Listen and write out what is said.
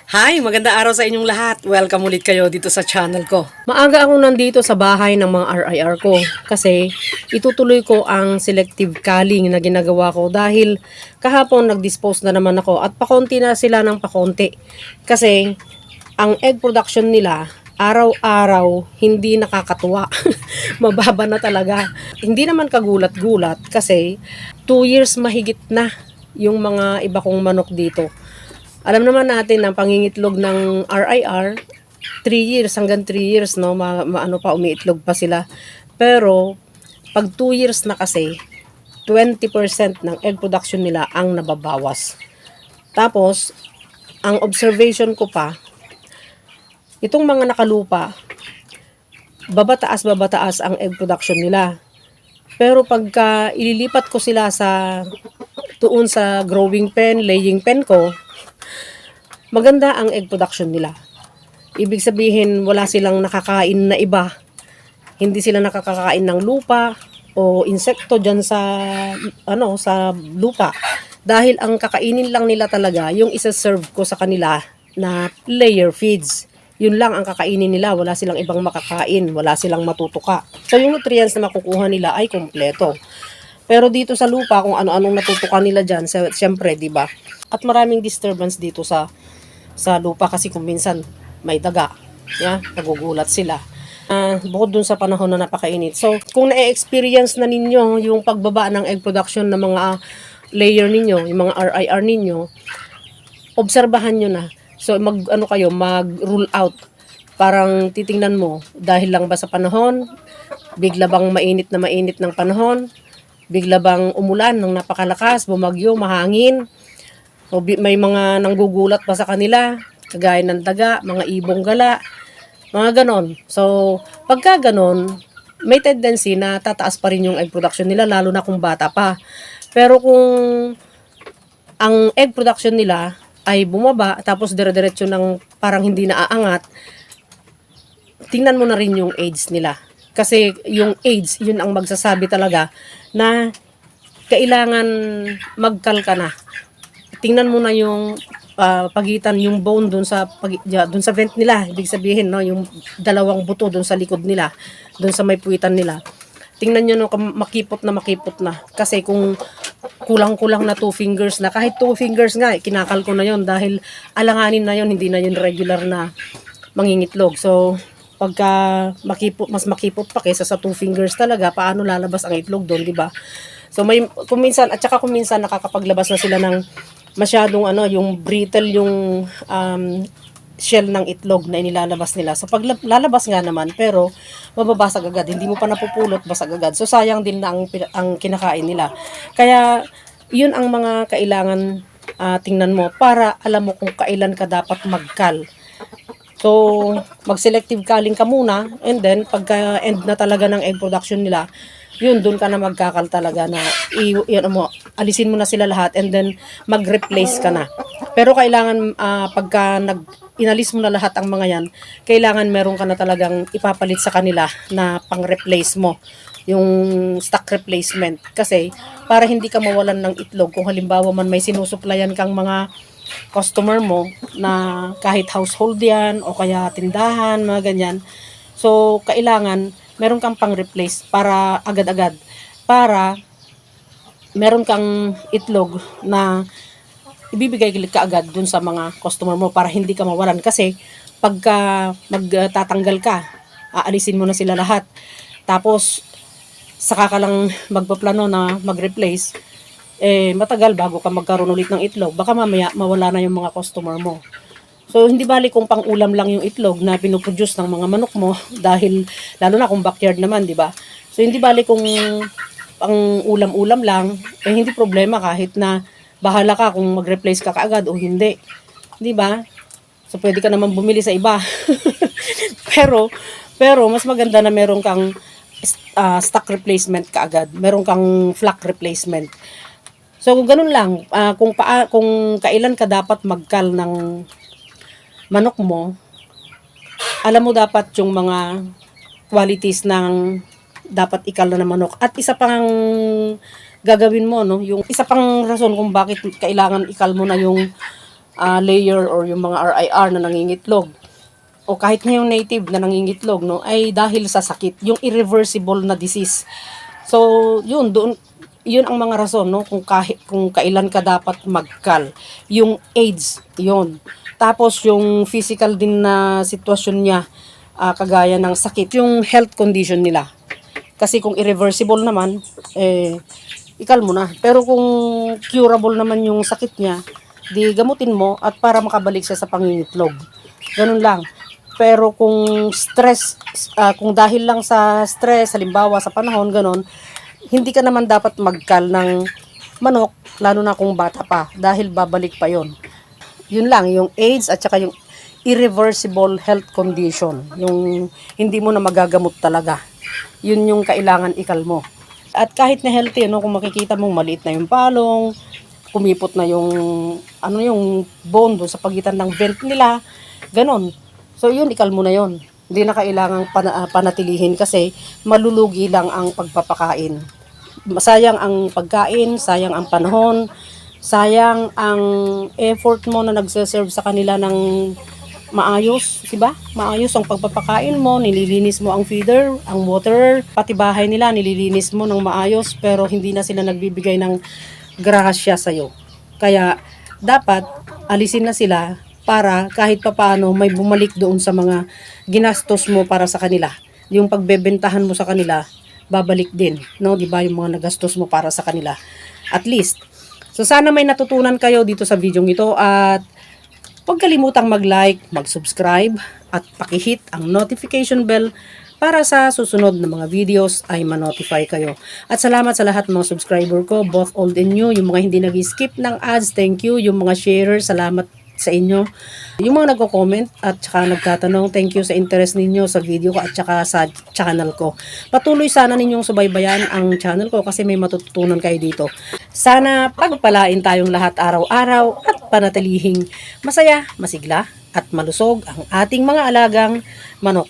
Hi, maganda araw sa inyong lahat. Welcome ulit kayo dito sa channel ko. Maaga ako nandito sa bahay ng mga RIR ko kasi itutuloy ko ang selective culling na ginagawa ko dahil kahapon nag-dispose na naman ako at pakonti na sila ng pakonti. Kasi ang egg production nila araw-araw hindi nakakatuwa. Mababa na talaga. Hindi naman kagulat-gulat kasi 2 years mahigit na yung mga iba kong manok dito. Alam naman natin ang pangingitlog ng RIR, 3 years hanggang 3 years, no? Maano pa, umiitlog pa sila. Pero, pag 2 years na kasi, 20% ng egg production nila ang nababawas. Tapos, ang observation ko pa, itong mga nakalupa, babataas ang egg production nila. Pero pagka ililipat ko sila tuon sa growing pen, laying pen ko, maganda ang egg production nila. Ibig sabihin, wala silang nakakain na iba. Hindi sila nakakakain ng lupa o insekto dyan sa lupa. Dahil ang kakainin lang nila talaga, yung isa-serve ko sa kanila na layer feeds. Yun lang ang kakainin nila. Wala silang ibang makakain. Wala silang matutuka. So, yung nutrients na makukuha nila ay kompleto. Pero dito sa lupa, kung ano-anong natutukan nila dyan, siyempre, di ba? At maraming disturbance dito sa lupa kasi kung minsan may daga, nagugulat sila. Bukod dun sa panahon na napakainit. So, kung na-experience na ninyo yung pagbaba ng egg production ng mga layer ninyo, yung mga RIR ninyo, obserbahan nyo na. So, mag-rule out. Parang titingnan mo, dahil lang ba sa panahon, bigla bang mainit ng panahon, bigla bang umulan ng napakalakas, bumagyo, mahangin, o may mga nanggugulat pa sa kanila, kagaya ng daga, mga ibong gala, mga ganon. So, pagka ganon, may tendency na tataas pa rin yung egg production nila, lalo na kung bata pa. Pero kung ang egg production nila ay bumaba, tapos dire-diretso ng parang hindi naaangat, tingnan mo na rin yung age nila. Kasi yung age, yun ang magsasabi talaga na kailangan magkal ka na. Tingnan mo na yung pagitan, yung bone dun sa vent nila. Ibig sabihin, no, yung dalawang buto dun sa likod nila, dun sa may puwitan nila. Tingnan nyo, no, makipot na. Kasi kung kulang-kulang na 2 fingers na, kahit 2 fingers nga, kinakal ko na yon dahil alanganin na yon, hindi na yun regular na mangingitlog. So, pagka mas makipot pa kaysa sa 2 fingers talaga, paano lalabas ang itlog doon, di ba? So, kung minsan nakakapaglabas na sila ng masyadong yung brittle yung shell ng itlog na inilalabas nila. So, pag lalabas nga naman, pero mababasag agad. Hindi mo pa napupulot, basag agad. So, sayang din na ang kinakain nila. Kaya, yun ang mga kailangan tingnan mo para alam mo kung kailan ka dapat magkal. So, mag-selective culling ka muna, and then, pagka end na talaga ng egg production nila, yun, dun ka na magkakal talaga na alisin mo na sila lahat and then mag-replace ka na. Pero kailangan pagka inalis mo na lahat ang mga yan, kailangan meron ka na talagang ipapalit sa kanila na pang-replace mo, yung stock replacement. Kasi para hindi ka mawalan ng itlog, kung halimbawa man may sinusuplayan kang mga customer mo na kahit household yan o kaya tindahan, mga ganyan. So, kailangan meron kang pang-replace para agad-agad. Para meron kang itlog na ibibigay ka agad dun sa mga customer mo para hindi ka mawalan. Kasi pagka magtatanggal ka, aalisin mo na sila lahat. Tapos, saka ka lang magpaplano na mag-replace, matagal bago ka magkaroon ulit ng itlog. Baka mamaya mawala na yung mga customer mo. So, hindi bali kung pang-ulam lang yung itlog na pinoproduce ng mga manok mo dahil, lalo na kung backyard naman, di ba? So, hindi bali kung pang-ulam-ulam lang, hindi problema kahit na bahala ka kung mag-replace ka kaagad o hindi. Di ba? So, pwede ka naman bumili sa iba. pero, mas maganda na meron kang stock replacement kaagad. Meron kang flock replacement. So, ganun lang. Kung kailan ka dapat magkal ng manok mo, alam mo dapat yung mga qualities ng dapat ikal na manok. At isa pang gagawin mo, no, yung isa pang rason kung bakit kailangan ikal mo na yung layer or yung mga RIR na nangingitlog o kahit na yung native na nangingitlog, no, ay dahil sa sakit, yung irreversible na disease. So, yun ang mga rason, no, kung kailan ka dapat magkal. Yung AIDS, yun. Tapos yung physical din na sitwasyon niya, kagaya ng sakit, yung health condition nila. Kasi kung irreversible naman, ikal mo na. Pero kung curable naman yung sakit niya, di gamutin mo at para makabalik siya sa pangingitlog. Ganun lang. Pero kung stress, kung dahil lang sa stress, halimbawa sa panahon, ganun, hindi ka naman dapat magkal ng manok, lalo na kung bata pa, dahil babalik pa yon. Yun lang, yung AIDS at saka yung irreversible health condition, yung hindi mo na magagamot talaga. Yun yung kailangan ikal mo. At kahit na healthy, no, kung makikita mong maliit na yung palong, kumipot na yung bone doon sa pagitan ng vent nila, ganon. So yun, ikal mo na yun. Hindi na kailangang panatilihin kasi malulugi lang ang pagpapakain. Sayang ang pagkain, sayang ang panahon, sayang ang effort mo na nagse-serve sa kanila ng maayos, diba? Maayos ang pagpapakain mo, nililinis mo ang feeder, ang water, pati bahay nila nililinis mo ng maayos pero hindi na sila nagbibigay ng grasya sa'yo. Kaya dapat alisin na sila para kahit papaano may bumalik doon sa mga ginastos mo para sa kanila. Yung pagbebentahan mo sa kanila, babalik din, no? 'Di ba, yung mga nagastos mo para sa kanila. At least. So sana may natutunan kayo dito sa video ito at huwag kalimutang mag-like, mag-subscribe at paki-hit ang notification bell para sa susunod na mga videos ay ma-notify kayo. At salamat sa lahat mga subscriber ko, both old and new, yung mga hindi nag-skip ng ads, thank you, yung mga sharer, salamat sa inyo. Yung mga nagko-comment at saka nagtatanong, thank you sa interest ninyo sa video ko at saka sa channel ko. Patuloy sana ninyong subaybayan ang channel ko kasi may matututunan kayo dito. Sana pagpalain tayong lahat araw-araw at panatilihing masaya, masigla at malusog ang ating mga alagang manok.